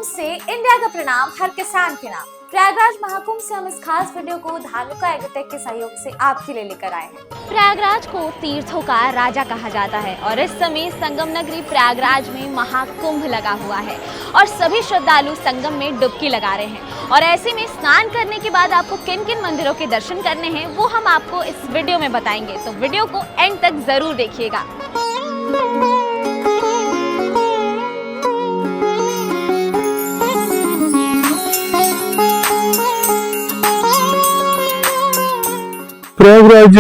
से इंडिया का प्रणाम हर किसान के नाम। प्रयागराज महाकुंभ से हम इस खास वीडियो को धानुका एग्रोटेक के सहयोग से आपके लिए लेकर आए हैं। प्रयागराज को तीर्थों का राजा कहा जाता है और इस समय संगम नगरी प्रयागराज में महाकुंभ लगा हुआ है और सभी श्रद्धालु संगम में डुबकी लगा रहे हैं। और ऐसे में स्नान करने के बाद आपको किन किन मंदिरों के दर्शन करने हैं वो हम आपको इस वीडियो में बताएंगे, तो वीडियो को एंड तक जरूर देखिएगा। प्रयागराज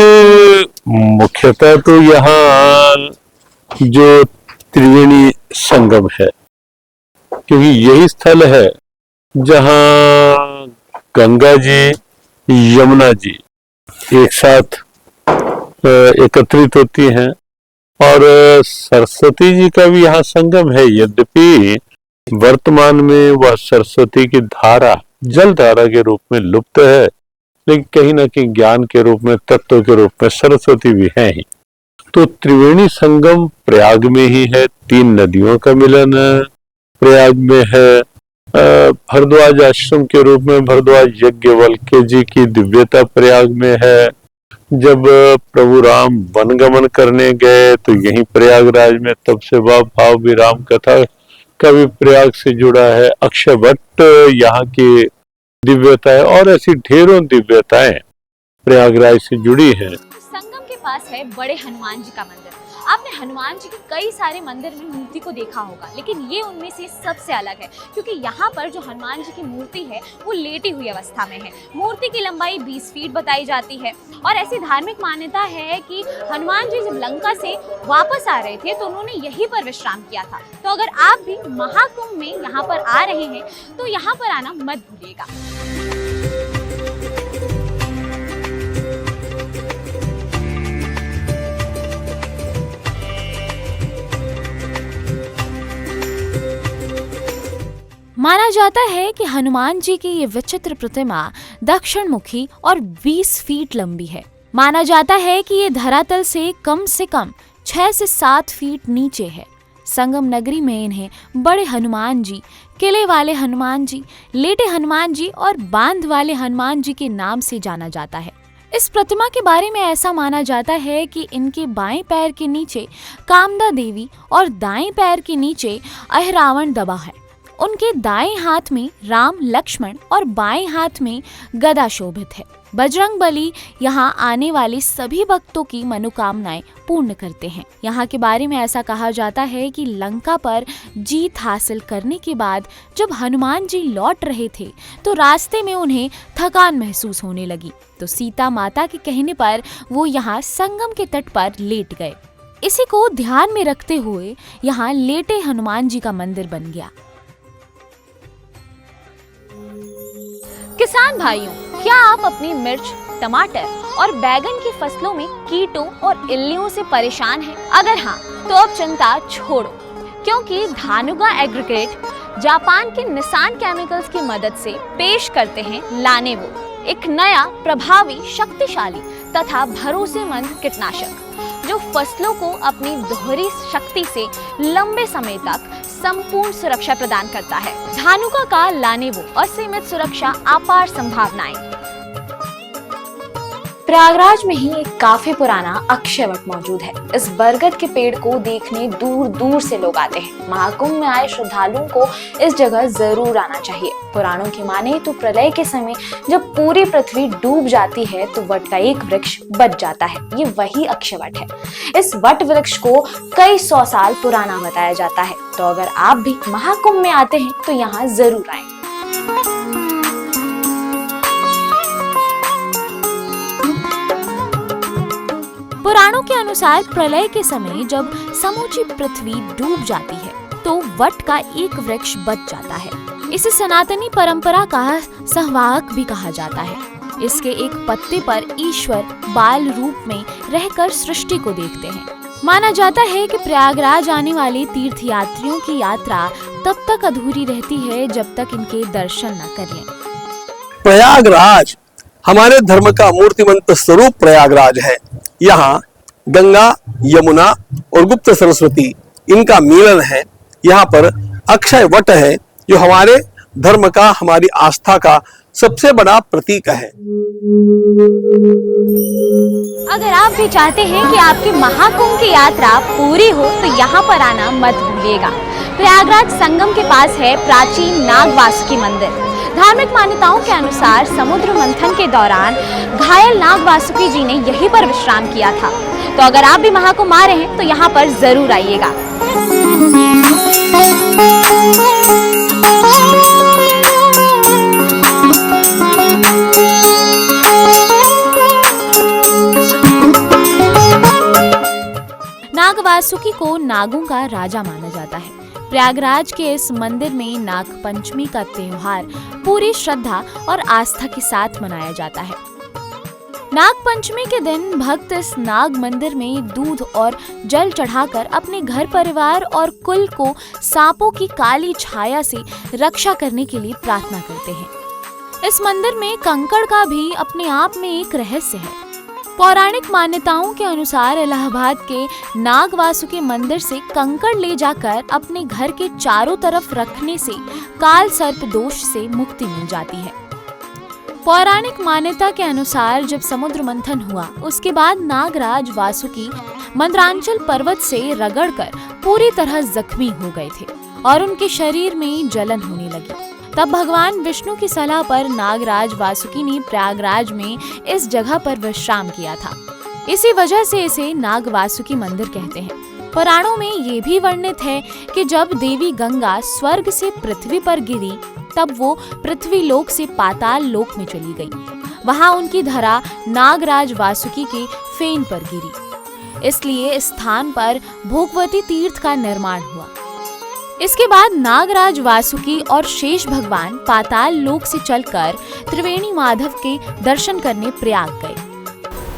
मुख्यतः तो यहाँ जो त्रिवेणी संगम है, क्योंकि यही स्थल है जहाँ गंगा जी यमुना जी एक साथ एकत्रित होती हैं और सरस्वती जी का भी यहाँ संगम है। यद्यपि वर्तमान में वह सरस्वती की धारा जल धारा के रूप में लुप्त है, लेकिन कहीं ना कहीं ज्ञान के रूप में, तत्व के रूप में सरस्वती भी है ही। तो त्रिवेणी संगम प्रयाग में ही है। 3 नदियों का मिलन प्रयाग में है। भरद्वाज आश्रम के रूप में भरद्वाज यज्ञवल्क्य जी की दिव्यता प्रयाग में है। जब प्रभु राम वनगमन करने गए तो यही प्रयागराज में, तब से वह भाव विराम कथा का भी प्रयाग से जुड़ा है। अक्षय वट यहाँ की दिव्यता है और ऐसी ढेरों दिव्यताएं प्रयागराज से जुड़ी हैं। संगम के पास है बड़े हनुमान जी का मंदिर। आपने हनुमान जी के कई सारे मंदिर में मूर्ति को देखा होगा, लेकिन ये उनमें से सबसे अलग है क्योंकि यहाँ पर जो हनुमान जी की मूर्ति है वो लेटी हुई अवस्था में है। मूर्ति की लंबाई 20 फीट बताई जाती है और ऐसी धार्मिक मान्यता है कि हनुमान जी जब लंका से वापस आ रहे थे तो उन्होंने यहीं पर विश्राम किया था। तो अगर आप भी महाकुंभ में यहाँ पर आ रहे हैं तो यहाँ पर आना मत भूलिएगा। माना जाता है कि हनुमान जी की ये विचित्र प्रतिमा दक्षिण मुखी और 20 फीट लंबी है। माना जाता है कि ये धरातल से कम 6 से 7 फीट नीचे है। संगम नगरी में इन्हें बड़े हनुमान जी, किले वाले हनुमान जी, लेटे हनुमान जी और बांध वाले हनुमान जी के नाम से जाना जाता है। इस प्रतिमा के बारे में ऐसा माना जाता है कि इनके बाएं पैर के नीचे कामदा देवी और दाएं पैर के नीचे अहिरावण दबा है। उनके दाएं हाथ में राम, लक्ष्मण और बाएं हाथ में गदा शोभित है। बजरंग बली यहाँ आने वाले सभी भक्तों की मनोकामनाएं पूर्ण करते हैं। यहाँ के बारे में ऐसा कहा जाता है कि लंका पर जीत हासिल करने के बाद जब हनुमान जी लौट रहे थे तो रास्ते में उन्हें थकान महसूस होने लगी, तो सीता माता के कहने पर वो यहाँ संगम के तट पर लेट गए। इसी को ध्यान में रखते हुए यहाँ लेटे हनुमान जी का मंदिर बन गया। किसान भाइयों, क्या आप अपनी मिर्च, टमाटर और बैगन की फसलों में कीटों और इल्लियों से परेशान हैं? अगर हाँ, तो अब चिंता छोड़ो, क्योंकि धानुका एग्रोटेक जापान के निसान केमिकल्स की मदद से पेश करते हैं लानेवो, एक नया प्रभावी, शक्तिशाली तथा भरोसेमंद कीटनाशक जो फसलों को अपनी दोहरी शक्ति से लंबे समय तक संपूर्ण सुरक्षा प्रदान करता है। धानुका का लानेवो, असीमित सुरक्षा, अपार संभावनाएं। प्रयागराज में ही एक काफी पुराना अक्षय वट मौजूद है। इस बरगद के पेड़ को देखने दूर दूर से लोग आते हैं। महाकुंभ में आए श्रद्धालुओं को इस जगह जरूर आना चाहिए। पुराणों की माने तो प्रलय के समय जब पूरी पृथ्वी डूब जाती है तो वट का एक वृक्ष बच जाता है। ये वही अक्षय वट है। इस वट वृक्ष को कई 100 साल पुराना बताया जाता है। तो अगर आप भी महाकुंभ में आते हैं तो यहाँ जरूर आए। पुराणों के अनुसार प्रलय के समय जब समूची पृथ्वी डूब जाती है तो वट का एक वृक्ष बच जाता है। इसे सनातनी परंपरा का संवाहक भी कहा जाता है। इसके एक पत्ते पर ईश्वर बाल रूप में रहकर सृष्टि को देखते हैं। माना जाता है कि प्रयागराज आने वाले तीर्थयात्रियों की यात्रा तब तक अधूरी रहती है जब तक इनके दर्शन न कर लें। प्रयागराज हमारे धर्म का मूर्तिमंत स्वरूप प्रयागराज है। यहाँ गंगा, यमुना और गुप्त सरस्वती इनका मिलन है। यहाँ पर अक्षय वट है जो हमारे धर्म का, हमारी आस्था का सबसे बड़ा प्रतीक है। अगर आप भी चाहते हैं कि आपकी महाकुंभ की यात्रा पूरी हो तो यहाँ पर आना मत भूलिएगा। प्रयागराज संगम के पास है प्राचीन नाग वासुकी मंदिर। धार्मिक मान्यताओं के अनुसार समुद्र मंथन के दौरान घायल नाग वासुकी जी ने यहीं पर विश्राम किया था। तो अगर आप भी महाकुंभ आ रहे हैं तो यहाँ पर जरूर आइएगा। नाग वासुकी को नागों का राजा माना जाता है। प्रयागराज के इस मंदिर में नाग पंचमी का त्योहार पूरी श्रद्धा और आस्था के साथ मनाया जाता है। नाग पंचमी के दिन भक्त इस नाग मंदिर में दूध और जल चढ़ाकर अपने घर परिवार और कुल को सांपों की काली छाया से रक्षा करने के लिए प्रार्थना करते हैं। इस मंदिर में कंकड़ का भी अपने आप में एक रहस्य है। पौराणिक मान्यताओं के अनुसार इलाहाबाद के नाग वासुकी मंदिर से कंकड़ ले जाकर अपने घर के चारों तरफ रखने से काल सर्प दोष से मुक्ति मिल जाती है। पौराणिक मान्यता के अनुसार जब समुद्र मंथन हुआ उसके बाद नागराज वासुकी मंदरांचल पर्वत से रगड़कर पूरी तरह जख्मी हो गए थे और उनके शरीर में जलन होने लगी। तब भगवान विष्णु की सलाह पर नागराज वासुकी ने प्रयागराज में इस जगह पर विश्राम किया था। इसी वजह से इसे नाग वासुकी मंदिर कहते हैं। पुराणों में ये भी वर्णित है कि जब देवी गंगा स्वर्ग से पृथ्वी पर गिरी तब वो पृथ्वी लोक से पाताल लोक में चली गई। वहां उनकी धरा नागराज वासुकी के फेन पर गिरी। इसलिए इस स्थान पर भोगवती तीर्थ का निर्माण हुआ। इसके बाद नागराज वासुकी और शेष भगवान पाताल लोक से चलकर त्रिवेणी माधव के दर्शन करने प्रयाग गए।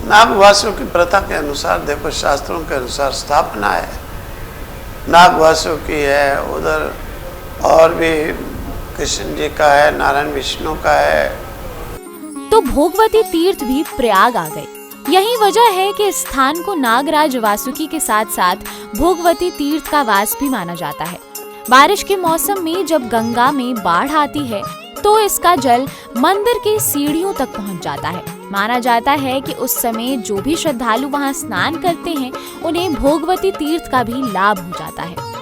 नाग वासुकी प्रथा के अनुसार देखो, शास्त्रों के अनुसार स्थापना है, नाग वासुकी है, उधर और भी कृष्ण जी का है, नारायण विष्णु का है। तो भोगवती तीर्थ भी प्रयाग आ गए। यही वजह है कि इस स्थान को नागराज वासुकी के साथ साथ भोगवती तीर्थ का वास भी माना जाता है। बारिश के मौसम में जब गंगा में बाढ़ आती है तो इसका जल मंदिर के सीढ़ियों तक पहुंच जाता है। माना जाता है कि उस समय जो भी श्रद्धालु वहां स्नान करते हैं उन्हें भोगवती तीर्थ का भी लाभ हो जाता है।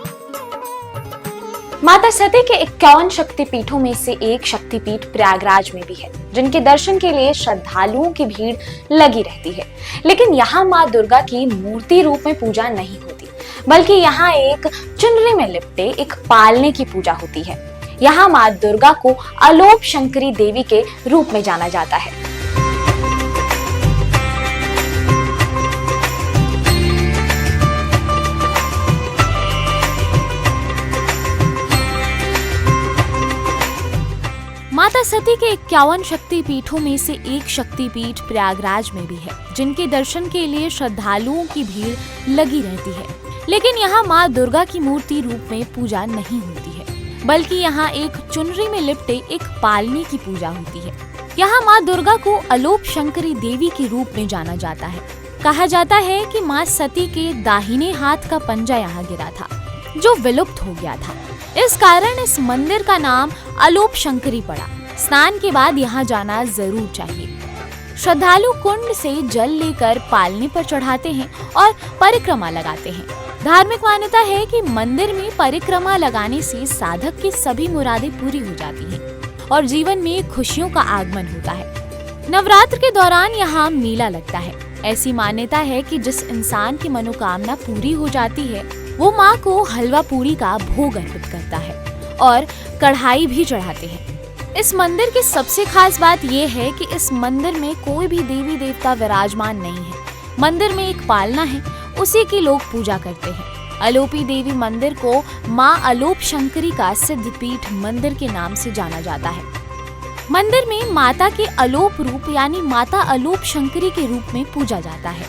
माता सती के 51 शक्तिपीठों में से एक शक्तिपीठ प्रयागराज में भी है, जिनके दर्शन के लिए श्रद्धालुओं की भीड़ लगी रहती है। लेकिन यहाँ माँ दुर्गा की मूर्ति रूप में पूजा नहीं होती, बल्कि यहाँ एक चुनरी में लिपटे एक पालने की पूजा होती है। यहाँ माँ दुर्गा को अलोप शंकरी देवी के रूप में जाना जाता है। माता सती के 51 शक्तिपीठों में से एक शक्तिपीठ प्रयागराज में भी है, जिनके दर्शन के लिए श्रद्धालुओं की भीड़ लगी रहती है। लेकिन यहाँ माँ दुर्गा की मूर्ति रूप में पूजा नहीं होती है, बल्कि यहाँ एक चुनरी में लिपटे एक पालने की पूजा होती है। यहाँ माँ दुर्गा को अलोप शंकरी देवी के रूप में जाना जाता है। कहा जाता है कि माँ सती के दाहिने हाथ का पंजा यहाँ गिरा था, जो विलुप्त हो गया था। इस कारण इस मंदिर का नाम अलोप शंकरी पड़ा। स्नान के बाद यहाँ जाना जरूर चाहिए। श्रद्धालु कुंड से जल लेकर पालने पर चढ़ाते हैं और परिक्रमा लगाते हैं। धार्मिक मान्यता है कि मंदिर में परिक्रमा लगाने से साधक की सभी मुरादें पूरी हो जाती हैं और जीवन में खुशियों का आगमन होता है। नवरात्र के दौरान यहाँ मेला लगता है। ऐसी मान्यता है कि जिस इंसान की मनोकामना पूरी हो जाती है वो माँ को हलवा पूरी का भोग अर्पित करता है और कढ़ाई भी चढ़ाते हैं। इस मंदिर की सबसे खास बात ये है कि इस मंदिर में कोई भी देवी देवता विराजमान नहीं है। मंदिर में एक पालना है, उसी की लोग पूजा करते हैं। अलोपी देवी मंदिर को माँ अलोप शंकरी का सिद्ध पीठ मंदिर के नाम से जाना जाता है। मंदिर में माता के अलोप रूप यानी माता अलोप शंकरी के रूप में पूजा जाता है।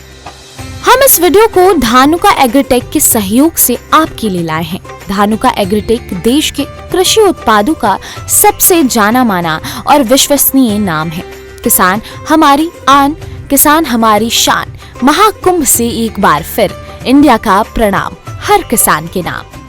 हम इस वीडियो को धानुका एग्रीटेक के सहयोग से आपके लिए लाए हैं। धानुका एग्रीटेक देश के कृषि उत्पादों का सबसे जाना माना और विश्वसनीय नाम है। किसान हमारी आन, किसान हमारी शान। महाकुंभ से एक बार फिर इंडिया का प्रणाम हर किसान के नाम।